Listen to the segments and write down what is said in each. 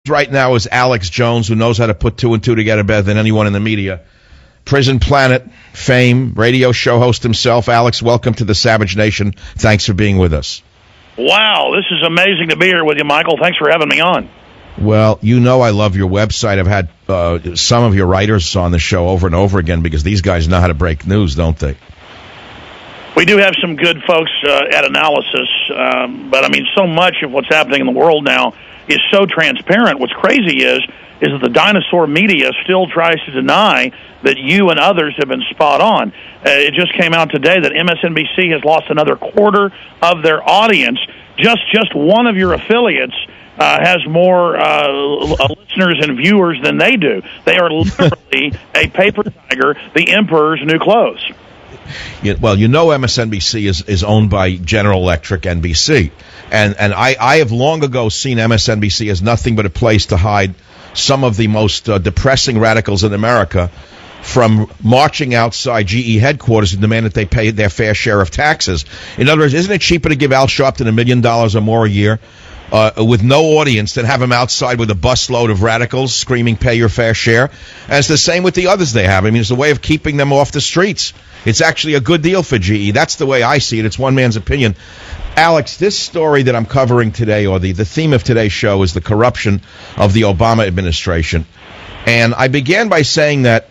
Right now is Alex Jones, who knows how to put two and two together better than anyone in the media. Prison Planet fame, radio show host himself. Alex, welcome to the Savage Nation. Thanks for being with us. Wow, this is amazing to be here with you, Michael. Thanks for having me on. Well, you know I love your website. I've had some of your writers on the show over and over again because these guys know how to break news, don't they? We do have some good folks at Analysis, but I mean, so much of what's happening in the world now is so transparent. What's crazy is that the dinosaur media still tries to deny that you and others have been spot on. It just came out today that MSNBC has lost another quarter of their audience. Just one of your affiliates has more listeners and viewers than they do. They are literally a paper tiger, the emperor's new clothes. Yeah, well, you know MSNBC is owned by General Electric, NBC. And I have long ago seen MSNBC as nothing but a place to hide some of the most depressing radicals in America from marching outside GE headquarters and demand that they pay their fair share of taxes. In other words, isn't it cheaper to give Al Sharpton $1 million or more a year with no audience than have him outside with a busload of radicals screaming, pay your fair share? And it's the same with the others they have. I mean, it's a way of keeping them off the streets. It's actually a good deal for GE. That's the way I see it. It's one man's opinion. Alex, this story that I'm covering today, or the theme of today's show, is the corruption of the Obama administration. And I began by saying that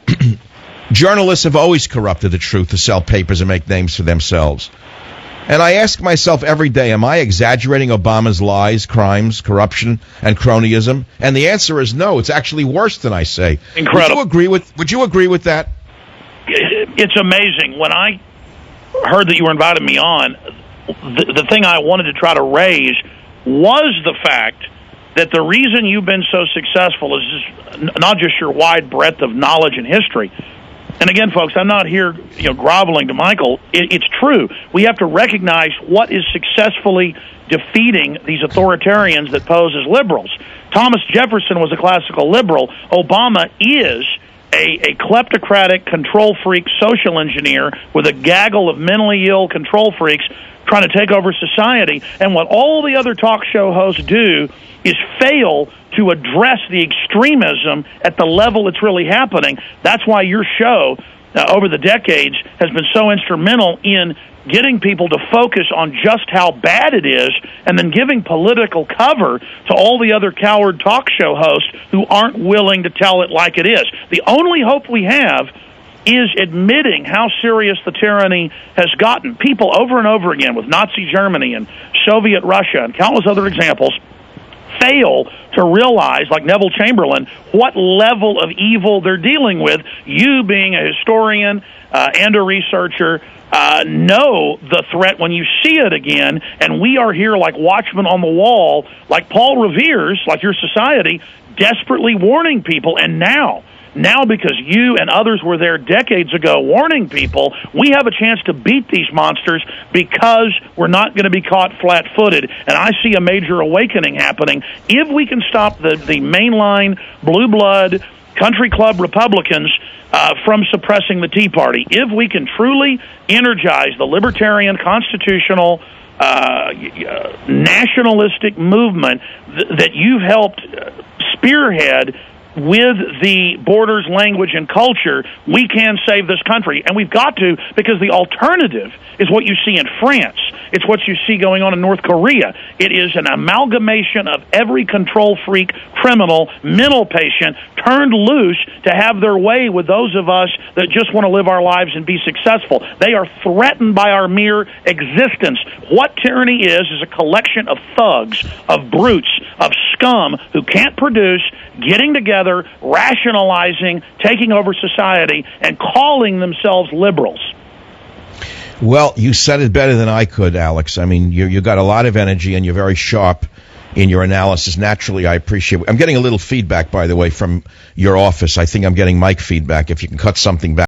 journalists have always corrupted the truth to sell papers and make names for themselves. And I ask myself every day, am I exaggerating Obama's lies, crimes, corruption, and cronyism? And the answer is no. It's actually worse than I say. Incredible. Would you agree with that? It's amazing. When I heard that you were inviting me on, the thing I wanted to try to raise was the fact that the reason you've been so successful is just not just your wide breadth of knowledge and history. And again, folks, I'm not here, groveling to Michael. It's true. We have to recognize what is successfully defeating these authoritarians that pose as liberals. Thomas Jefferson was a classical liberal. Obama is a kleptocratic, control freak social engineer with a gaggle of mentally ill control freaks trying to take over society. And what all the other talk show hosts do is fail to address the extremism at the level it's really happening. That's why your show, over the decades, has been so instrumental in getting people to focus on just how bad it is and then giving political cover to all the other coward talk show hosts who aren't willing to tell it like it is. The only hope we have is admitting how serious the tyranny has gotten. People over and over again with Nazi Germany and Soviet Russia and countless other examples fail to realize, like Neville Chamberlain, what level of evil they're dealing with. You, being a historian and a researcher, know the threat when you see it again, and we are here like watchmen on the wall, like Paul Revere's, like your society, desperately warning people. And now, because you and others were there decades ago warning people, we have a chance to beat these monsters because we're not going to be caught flat-footed. And I see a major awakening happening. If we can stop the mainline, blue blood, country club Republicans from suppressing the Tea Party, if we can truly energize the libertarian, constitutional, nationalistic movement that you've helped spearhead with the borders, language, and culture, we can save this country. And we've got to, because the alternative is what you see in France. It's what you see going on in North Korea. It is an amalgamation of every control freak, criminal, mental patient turned loose to have their way with those of us that just want to live our lives and be successful. They are threatened by our mere existence. What tyranny is a collection of thugs, of brutes, of scum who can't produce, getting together, rationalizing, taking over society, and calling themselves liberals. Well, you said it better than I could, Alex. I mean, you got a lot of energy, and you're very sharp in your analysis. Naturally, I appreciate it. I'm getting a little feedback, by the way, from your office. I think I'm getting mic feedback. If you can cut something back.